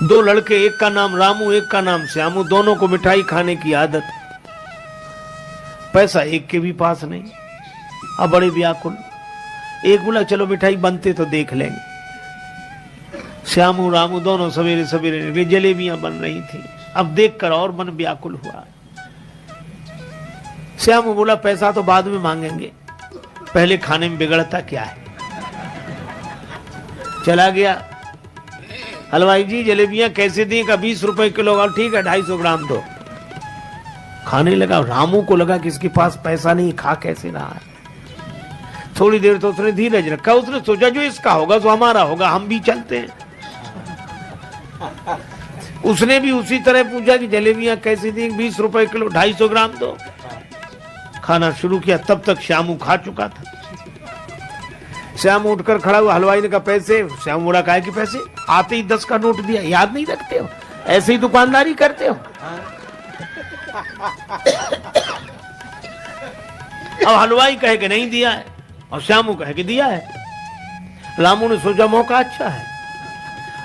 दो लड़के, एक का नाम रामू एक का नाम श्यामू, दोनों को मिठाई खाने की आदत। पैसा एक के भी पास नहीं। अब बड़े व्याकुल। एक बोला चलो मिठाई बनते तो देख लेंगे। श्यामू रामू दोनों सवेरे सवेरे निकले, जलेबियां बन रही थी। अब देखकर और मन व्याकुल हुआ। श्यामू बोला पैसा तो बाद में मांगेंगे, पहले खाने में बिगड़ता क्या है। चला गया। हलवाई जी जलेबियां कैसे दी? का 20 रुपए किलो। और ठीक है 250 ग्राम दो। खाने लगा। रामू को लगा कि इसके पास पैसा नहीं, खा कैसे रहा है। थोड़ी देर तो उसने धीरज रखा। उसने सोचा जो इसका होगा तो हमारा होगा, हम भी चलते हैं। उसने भी उसी तरह पूछा कि जलेबियां कैसी दी? 20 रुपए किलो, 250 ग्राम दो। खाना शुरू किया। तब तक श्यामू खा चुका था। श्यामू उठकर खड़ा हुआ। हलवाई ने कहा पैसे? श्यामू बोला काहे कि पैसे? आते ही 10 का नोट दिया। याद नहीं रखते हो? ऐसे ही दुकानदारी करते हो? अब हलवाई कहे कि नहीं दिया है और श्यामू कहे कि दिया है। रामू ने सोचा मौका अच्छा है।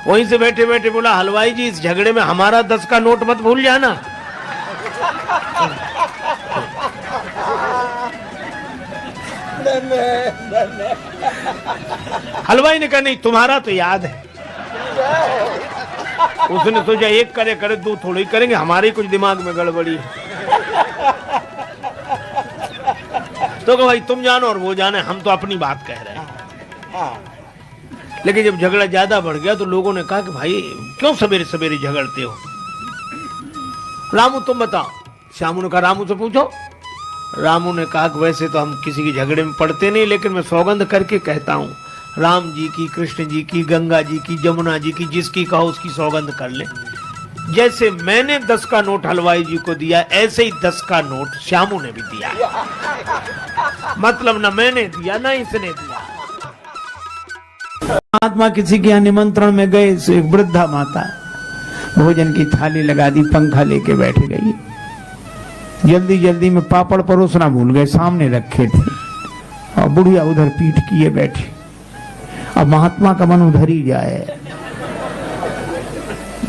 वहीं से बैठे बैठे बोला हलवाई जी इस झगड़े में हमारा 10 का नोट मत भूल जाना। हलवाई ने कहा नहीं तुम्हारा तो याद है। उसने सोचा एक करे करे दो थोड़ी करेंगे, हमारे कुछ दिमाग में गड़बड़ी है। तो कहा भाई तुम जानो और वो जाने, हम तो अपनी बात कह रहे हैं। लेकिन जब झगड़ा ज्यादा बढ़ गया तो लोगों ने कहा कि भाई क्यों सवेरे सवेरे झगड़ते हो? रामू तुम बताओ। श्यामू ने कहा रामू से पूछो। रामू ने कहा कि वैसे तो हम किसी के झगड़े में पड़ते नहीं, लेकिन मैं सौगंध करके कहता हूँ राम जी की, कृष्ण जी की, गंगा जी की, जमुना जी की, जिसकी कहो उसकी सौगंध कर ले। जैसे मैंने 10 का नोट हलवाई जी को दिया ऐसे ही 10 का नोट श्यामू ने भी दिया। मतलब न मैंने दिया ना इसने दिया। महात्मा किसी के यहाँ निमंत्रण में गए। एक वृद्धा माता भोजन की थाली लगा दी, पंखा लेके बैठ गई। जल्दी जल्दी में पापड़ परोसना भूल गए, सामने रखे थे और बुढ़िया उधर पीठ किए बैठी। अब महात्मा का मन उधर ही जाए।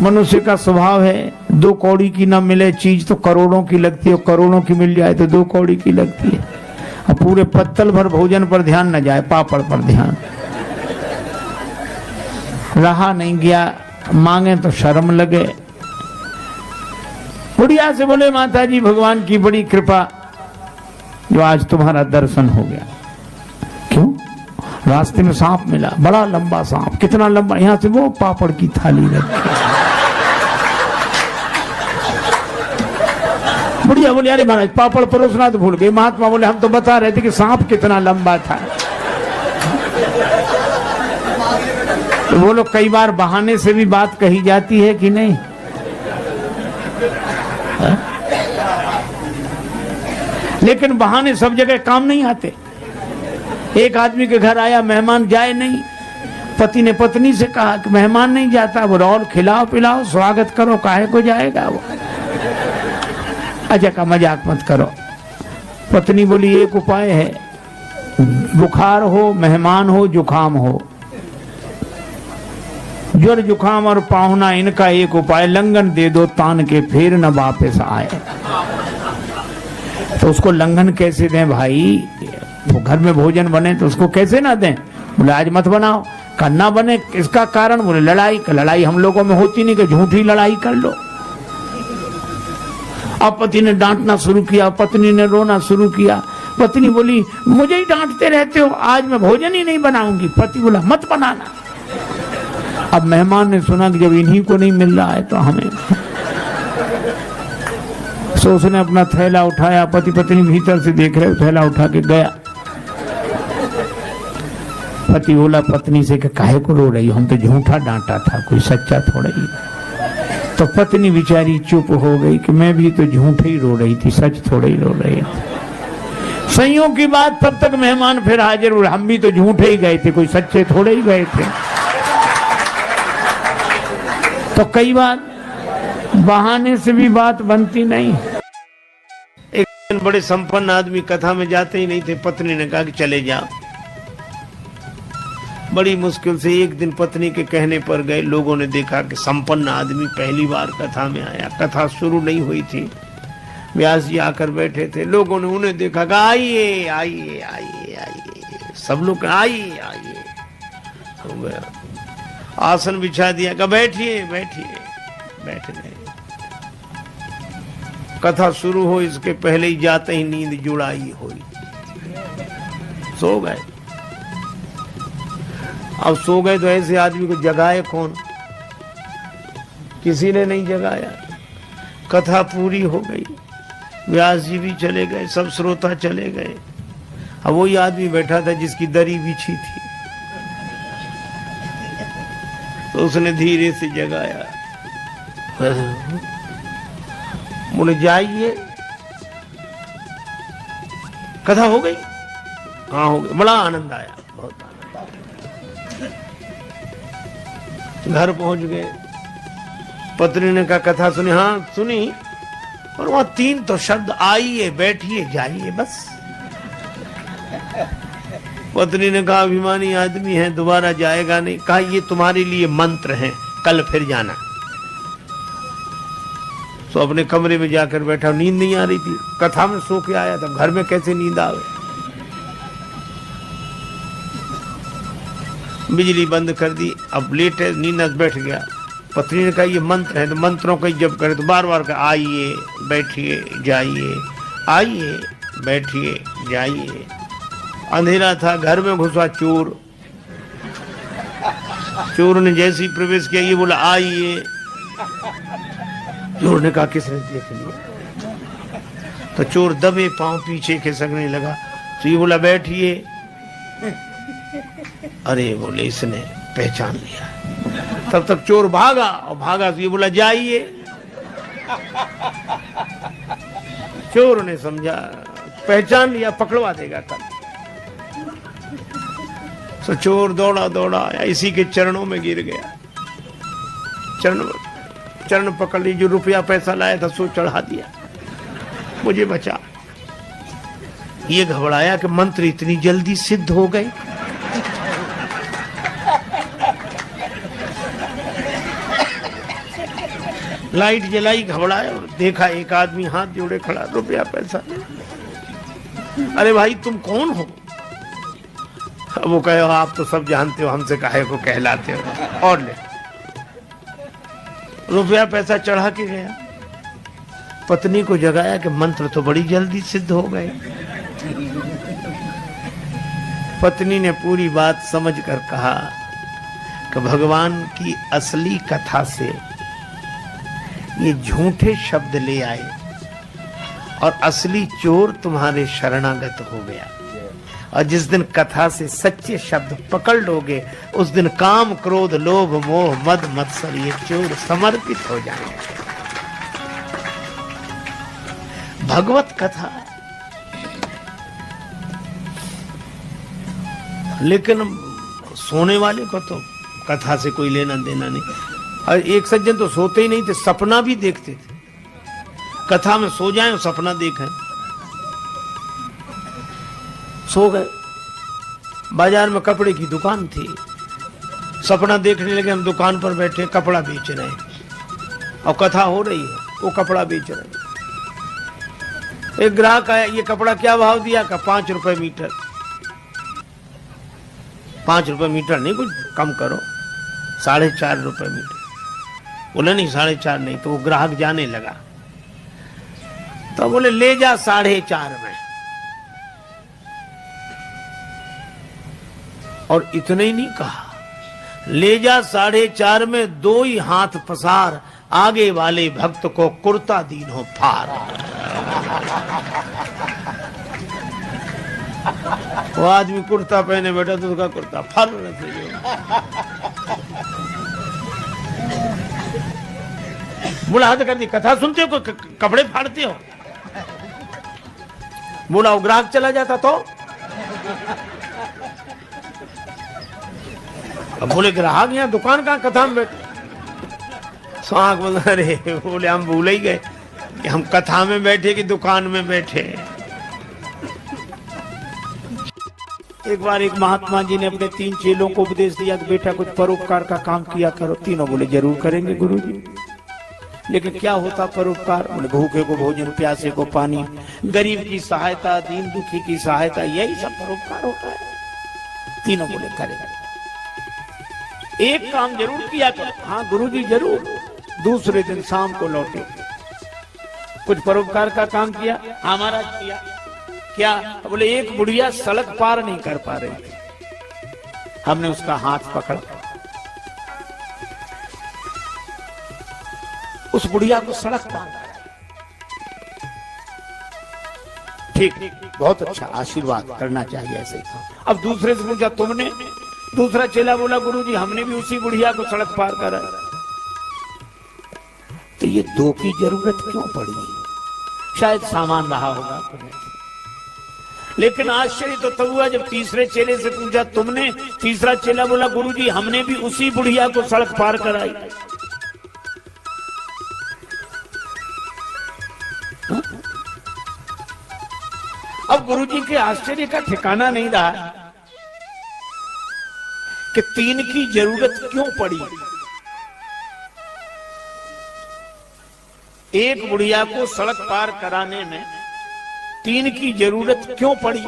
मनुष्य का स्वभाव है 2 कौड़ी की ना मिले चीज तो करोड़ों की लगती है, करोड़ों की मिल जाए तो 2 कौड़ी की लगती है। अब पूरे पत्तल भर भोजन पर ध्यान न जाए, पापड़ पर ध्यान। रहा नहीं गया, मांगे तो शर्म लगे। बुढ़िया से बोले माता जी भगवान की बड़ी कृपा जो आज तुम्हारा दर्शन हो गया। क्यों? रास्ते में सांप मिला, बड़ा लंबा सांप। कितना लंबा? यहां से वो पापड़ की थाली रखी। बुढ़िया बोले अरे महाराज पापड़ परोसना तो भूल गए। महात्मा बोले हम तो बता रहे थे कि सांप कितना लंबा था। तो बोलो कई बार बहाने से भी बात कही जाती है कि नहीं? लेकिन बहाने सब जगह काम नहीं आते। एक आदमी के घर आया मेहमान, जाए नहीं। पति ने पत्नी से कहा कि मेहमान नहीं जाता, वो और खिलाओ पिलाओ स्वागत करो, काहे को जाएगा वो। अच्छा का मजाक मत करो। पत्नी बोली एक उपाय है, बुखार हो, मेहमान हो, जुखाम हो, ज्वर जुखाम और पाहुना, इनका एक उपाय लंगन दे दो तान के, फिर न वापस आए। तो उसको लंघन कैसे दें भाई? वो घर में भोजन बने तो उसको कैसे ना दें? बोले आज मत बनाओ। करना बने इसका कारण? बोले लड़ाई। लड़ाई हम लोगों में होती नहीं कि झूठी लड़ाई कर लो। अब पति ने डांटना शुरू किया, पत्नी ने रोना शुरू किया। पत्नी बोली मुझे ही डांटते रहते हो, आज मैं भोजन ही नहीं बनाऊंगी। पति बोला मत बनाना। अब मेहमान ने सुना कि जब इन्हीं को नहीं मिल रहा है तो हमें। सो उसने अपना थैला उठाया, पति पत्नी भीतर से देख रहे, थैला उठा के गया। पति बोला पत्नी से कि काहे को रो रही हो? हम तो झूठा डांटा था, कोई सच्चा थोड़ा ही। तो पत्नी बेचारी चुप हो गई कि मैं भी तो झूठे ही रो रही थी, सच थोड़ा ही रो रही थी। संयोग की बात तब तक मेहमान फिर हाजिर हुए। हम भी तो झूठे ही गए थे, कोई सच्चे थोड़े ही गए थे। तो कई बार बहाने से भी बात बनती नहीं। एक दिन बड़े संपन्न आदमी कथा में जाते ही नहीं थे। पत्नी ने कहा कि चले जाओ। बड़ी मुश्किल से एक दिन पत्नी के कहने पर गए। लोगों ने देखा कि संपन्न आदमी पहली बार कथा में आया। कथा शुरू नहीं हुई थी, व्यास जी आकर बैठे थे। लोगों ने उन्हें देखा कि आइए आइए आइए आइए, सब लोग आइए आइए। हो गया, आसन बिछा दिया, कहा बैठिए बैठिए, बैठ गए। कथा शुरू हो इसके पहले ही जाते ही नींद जुड़ाई हुई, सो गए। अब सो गए तो ऐसे आदमी को जगाए कौन? किसी ने नहीं जगाया। कथा पूरी हो गई, व्यास जी भी चले गए, सब श्रोता चले गए। अब वही आदमी बैठा था जिसकी दरी बिछी थी, तो उसने धीरे से जगाया। बोले जाइए, कथा हो गई? हाँ हो गई। बड़ा आनंद आया, बहुत आनंद आया। घर पहुंच गए, पत्नी ने कहा कथा सुनी? हाँ सुनी। और वहां 3 तो शब्द, आइए बैठिए जाइए, बस। पत्नी ने कहा अभिमानी आदमी है, दोबारा जाएगा नहीं। कहा ये तुम्हारे लिए मंत्र है, कल फिर जाना। तो अपने कमरे में जाकर बैठा, नींद नहीं आ रही थी, कथा में सो के आया था, घर में कैसे नींद आवे। बिजली बंद कर दी, अब लेट है, नींद बैठ गया। पत्नी ने कहा ये मंत्र है, तो मंत्रों का जब करे तो बार बार कहा आइए बैठिए जाइए, आइए बैठिए जाइए। अंधेरा था, घर में घुसा चोर। चोर ने जैसे ही प्रवेश किया, ये बोला आइए। चोर ने कहा किसने देख लिया? तो चोर दबे पांव पीछे खिसकने लगा, तो ये बोला बैठिए। अरे बोले इसने पहचान लिया। तब तक चोर भागा, और भागा तो ये बोला जाइए। चोर ने समझा पहचान लिया, पकड़वा देगा कल। तो चोर दौड़ा दौड़ा आया, इसी के चरणों में गिर गया। चरण पकड़ ली, जो रुपया पैसा लाया था सो चढ़ा दिया, मुझे बचा। ये घबराया कि मंत्र इतनी जल्दी सिद्ध हो गए। लाइट जलाई, घबराया और देखा एक आदमी हाथ जोड़े खड़ा, रुपया पैसा। अरे भाई तुम कौन हो? वो कहे आप तो सब जानते हो, हमसे काहे को कहलाते हो, और ले। रुपया पैसा चढ़ा के गया। पत्नी को जगाया कि मंत्र तो बड़ी जल्दी सिद्ध हो गए। पत्नी ने पूरी बात समझकर कहा कि भगवान की असली कथा से ये झूठे शब्द ले आए और असली चोर तुम्हारे शरणागत हो गया। और जिस दिन कथा से सच्चे शब्द पकड़ लोगे, उस दिन काम क्रोध लोभ मोह मद मत्सर ये चोर समर्पित हो जाएंगे। भगवत कथा। लेकिन सोने वाले को तो कथा से कोई लेना देना नहीं। और एक सज्जन तो सोते ही नहीं थे, सपना भी देखते थे। कथा में सो जाएं और सपना देखें। सो गए। बाजार में कपड़े की दुकान थी, सपना देखने लगे हम दुकान पर बैठे कपड़ा बेच रहे हैं और कथा हो रही है, वो कपड़ा बेच रहे हैं। एक ग्राहक आया, ये कपड़ा क्या भाव दिया? का 5 रुपए मीटर। 5 रुपए मीटर नहीं, कुछ कम करो। 4.5 रुपए मीटर। बोले नहीं 4.5 नहीं। तो वो ग्राहक जाने लगा, तो बोले ले जा 4.5 में। और इतने ही नहीं कहा, ले जा 4.5 में 2 ही हाथ पसार, आगे वाले भक्त को कुर्ता दीनो फार। वो आदमी कुर्ता पहने बैठा तो उसका कुर्ता फर रहे। बोला हाथ कर दी, कथा सुनते हो कपड़े फाड़ते हो? बोला वो ग्राहक चला जाता तो? अब बोले ग्राहक यहाँ दुकान कहाँ, कथा में बैठे। स्वाग बोला अरे बोले हम भूल ही गए कि हम कथा में बैठे कि दुकान में बैठे। एक बार एक महात्मा जी ने अपने 3 चेलों को उपदेश दिया कि बेटा कुछ परोपकार का काम किया करो। तीनों बोले जरूर करेंगे गुरुजी। लेकिन क्या होता परोपकार? बोले भूखे को भोजन, प्यासे को पानी, गरीब की सहायता, दीन दुखी की सहायता, यही सब परोपकार होता है। तीनों बोले करेंगे। एक काम जरूर किया करो। हाँ गुरुजी जरूर। दूसरे दिन शाम को लौटे, कुछ परोपकार का काम किया। हमारा किया क्या? बोले एक बुढ़िया सड़क पार नहीं कर पा रही थी, हमने उसका हाथ पकड़ा, उस बुढ़िया को सड़क पार कराई। ठीक, बहुत अच्छा, आशीर्वाद करना चाहिए ऐसे ही। अब दूसरे से पूछा तुमने? दूसरा चेला बोला गुरुजी हमने भी उसी बुढ़िया को सड़क पार कराई। तो ये 2 की जरूरत क्यों पड़ी? शायद सामान रहा होगा तुम्हें। लेकिन आश्चर्य तो तब हुआ जब तीसरे चेले से पूछा तुमने? तीसरा चेला बोला गुरुजी हमने भी उसी बुढ़िया को सड़क पार कराई। अब गुरुजी के आश्चर्य का ठिकाना नहीं रहा कि 3 की जरूरत क्यों पड़ी। एक बुढ़िया को सड़क पार कराने में 3 की जरूरत क्यों पड़ी?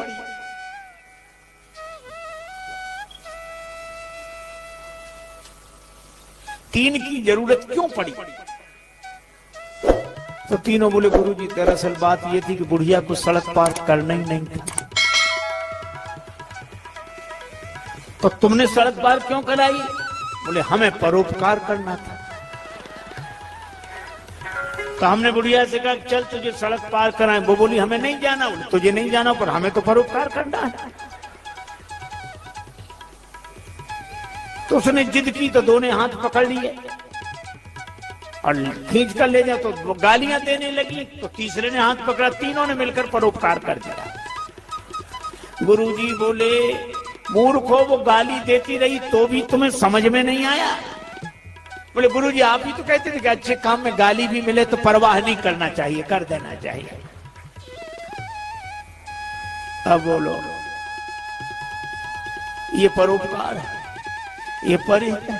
तीन की जरूरत क्यों पड़ी? तो तीनों बोले गुरुजी दरअसल बात यह थी कि बुढ़िया को सड़क पार करना ही नहीं था। तो तुमने सड़क पार क्यों कराई? बोले हमें परोपकार करना था। तो हमने बुढ़िया से कहा चल तुझे सड़क पार कराएं। वो बोली हमें नहीं जाना। बोले तुझे नहीं जाना पर हमें तो परोपकार करना है। तो उसने जिद की तो दोनों हाथ पकड़ लिए और खींच कर ले जाओ। तो वो गालियां देने लगी तो तीसरे ने हाथ पकड़ा। तीनों ने मिलकर परोपकार कर दिया। गुरुजी बोले मूर्खो वो गाली देती रही तो भी तुम्हें समझ में नहीं आया? बोले गुरुजी आप ही तो कहते थे कि अच्छे काम में गाली भी मिले तो परवाह नहीं करना चाहिए, कर देना चाहिए। अब बोलो ये परोपकार है, ये परिहित है।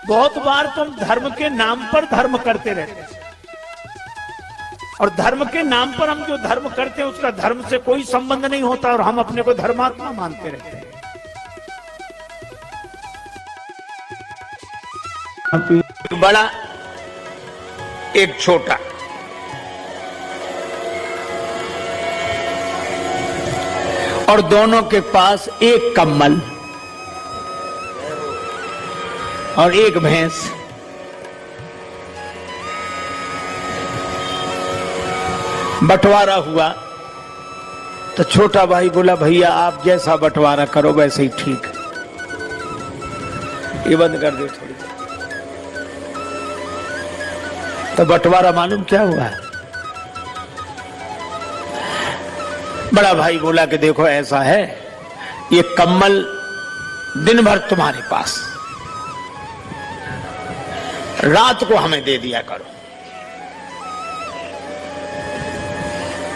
बहुत बार तुम धर्म के नाम पर धर्म करते रहते और धर्म के नाम पर हम जो धर्म करते हैं उसका धर्म से कोई संबंध नहीं होता और हम अपने को धर्मात्मा मानते रहते हैं। एक बड़ा एक छोटा, और दोनों के पास एक कम्बल और एक भैंस। बंटवारा हुआ तो छोटा भाई बोला भैया आप जैसा बंटवारा करो वैसे ही ठीक है। ये बंद कर दे थोड़ी। तो बंटवारा मालूम क्या हुआ? बड़ा भाई बोला कि देखो ऐसा है, ये कम्बल दिन भर तुम्हारे पास, रात को हमें दे दिया करो।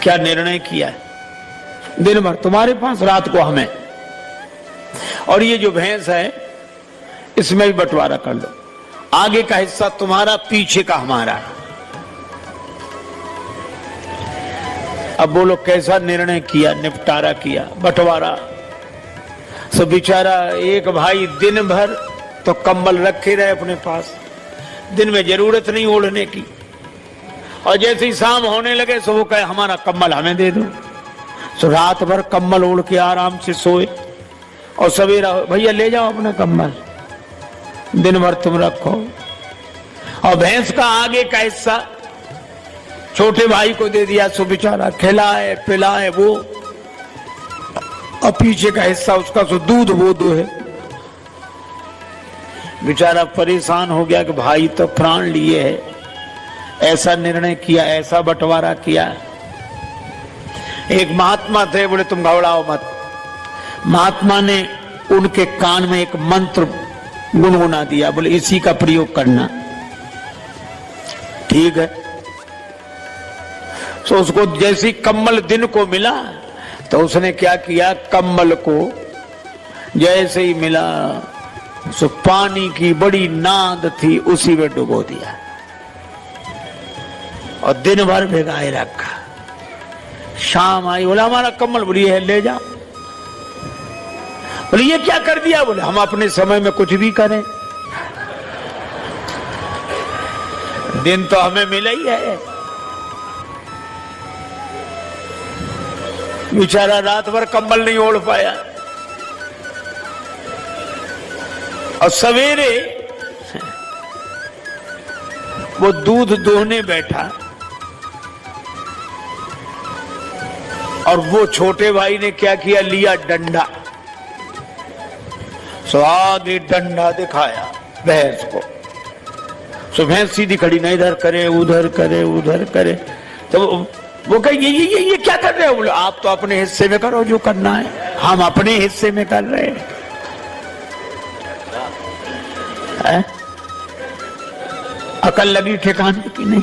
क्या निर्णय किया? दिन भर तुम्हारे पास, रात को हमें। और ये जो भैंस है इसमें भी बंटवारा कर लो, आगे का हिस्सा तुम्हारा, पीछे का हमारा। अब बोलो कैसा निर्णय किया, निपटारा किया, बंटवारा। सो बेचारा एक भाई दिन भर तो कंबल रखे रहे अपने पास, दिन में जरूरत नहीं ओढ़ने की, और जैसे ही शाम होने लगे सो वो कहे हमारा कंबल हमें दे दो। सो रात भर कंबल ओढ़ के आराम से सोए और सवेरा भैया ले जाओ अपना कंबल, दिन भर तुम रखो। और भैंस का आगे का हिस्सा छोटे भाई को दे दिया, सो बेचारा खिलाए पिलाए वो, और पीछे का हिस्सा उसका सो दूध वो दो है। बेचारा परेशान हो गया कि भाई तो प्राण लिए है, ऐसा निर्णय किया, ऐसा बंटवारा किया। एक महात्मा थे, बोले तुम घबराओ मत। महात्मा ने उनके कान में एक मंत्र गुनगुना दिया, बोले इसी का प्रयोग करना। ठीक है। तो उसको जैसी कम्बल दिन को मिला तो उसने क्या किया, कम्बल को जैसे ही मिला सो पानी की बड़ी नाद थी, उसी में डुबो दिया और दिन भर भिगाए रखा। शाम आई, बोला हमारा कम्बल, बोली है ले जाओ। बोले ये क्या कर दिया? बोले हम अपने समय में कुछ भी करें, दिन तो हमें मिला ही है। बेचारा रात भर कंबल नहीं ओढ़ पाया और सवेरे वो दूध दोहने बैठा और वो छोटे भाई ने क्या किया, लिया डंडा, सो आगे डंडा दिखाया भैंस को। सो भैंस सीधी खड़ी ना, इधर करे उधर करे उधर करे। तो वो कहे ये क्या कर रहे हो? बोले आप तो अपने हिस्से में करो जो करना है, हम अपने हिस्से में कर रहे हैं। अकल लगी ठिकाने की नहीं।